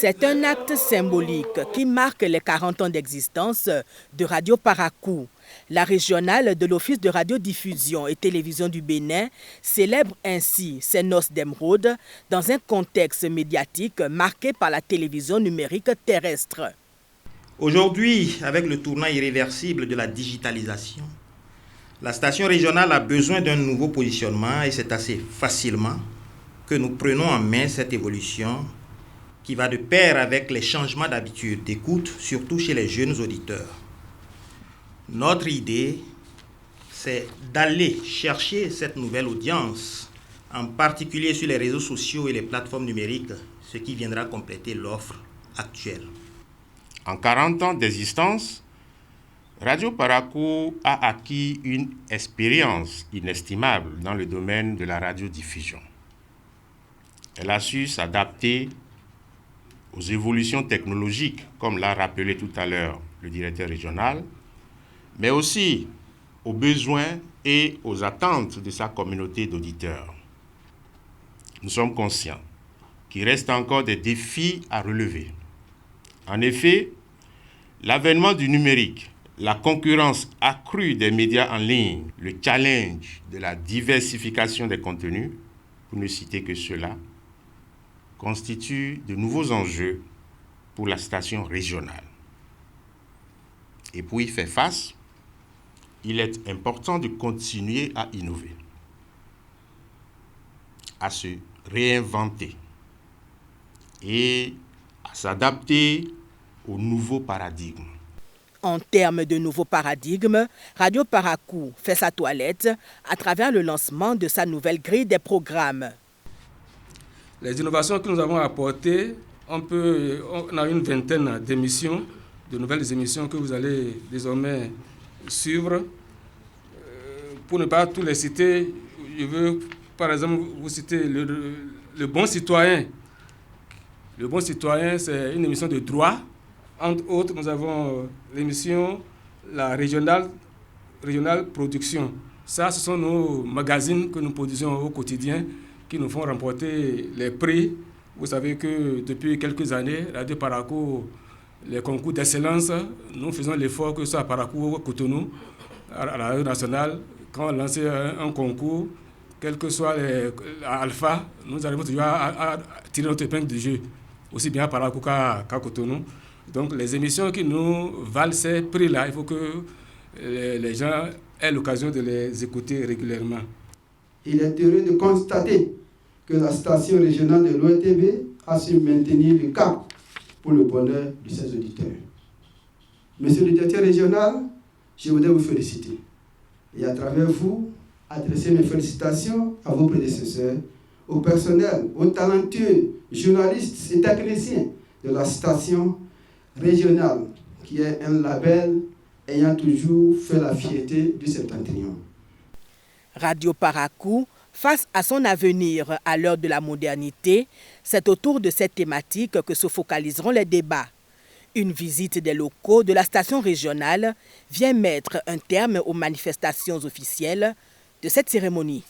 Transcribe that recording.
C'est un acte symbolique qui marque les 40 ans d'existence de Radio Parakou. La régionale de l'Office de radiodiffusion et télévision du Bénin célèbre ainsi ses noces d'émeraude dans un contexte médiatique marqué par la télévision numérique terrestre. Aujourd'hui, avec le tournant irréversible de la digitalisation, la station régionale a besoin d'un nouveau positionnement et c'est assez facilement que nous prenons en main cette évolution qui va de pair avec les changements d'habitude d'écoute, surtout chez les jeunes auditeurs. Notre idée, c'est d'aller chercher cette nouvelle audience, en particulier sur les réseaux sociaux et les plateformes numériques, ce qui viendra compléter l'offre actuelle. En 40 ans d'existence, Radio Parakou a acquis une expérience inestimable dans le domaine de la radiodiffusion. Elle a su s'adapter aux évolutions technologiques, comme l'a rappelé tout à l'heure le directeur régional, mais aussi aux besoins et aux attentes de sa communauté d'auditeurs. Nous sommes conscients qu'il reste encore des défis à relever. En effet, l'avènement du numérique, la concurrence accrue des médias en ligne, le challenge de la diversification des contenus, pour ne citer que cela, constituent de nouveaux enjeux pour la station régionale. Et pour y faire face, il est important de continuer à innover, à se réinventer et à s'adapter aux nouveaux paradigmes. En termes de nouveaux paradigmes, Radio Parakou fait sa toilette à travers le lancement de sa nouvelle grille des programmes. Les innovations que nous avons apportées, on a une vingtaine d'émissions, de nouvelles émissions que vous allez désormais suivre. Pour ne pas tous les citer, je veux par exemple vous citer le Bon Citoyen. Le Bon Citoyen, c'est une émission de droit. Entre autres, nous avons l'émission La régionale production. Ça, ce sont nos magazines que nous produisons au quotidien qui nous font remporter les prix. Vous savez que depuis quelques années, Radio Parakou, les concours d'excellence, nous faisons l'effort que ce soit à Parakou ou à Cotonou, à la radio nationale, quand on lance un concours, quel que soit l'alpha, nous arrivons toujours à tirer notre épingle du jeu, aussi bien à Parakou qu'à Cotonou. Donc les émissions qui nous valent ces prix-là, il faut que les gens aient l'occasion de les écouter régulièrement. Il est heureux de constater que la station régionale de l'OETB a su maintenir le cap pour le bonheur de ses auditeurs. Monsieur le directeur régional, je voudrais vous féliciter et à travers vous, adresser mes félicitations à vos prédécesseurs, au personnel, aux talentueux journalistes et techniciens de la station régionale, qui est un label ayant toujours fait la fierté du Septentrion. Radio Parakou, face à son avenir à l'heure de la modernité, c'est autour de cette thématique que se focaliseront les débats. Une visite des locaux de la station régionale vient mettre un terme aux manifestations officielles de cette cérémonie.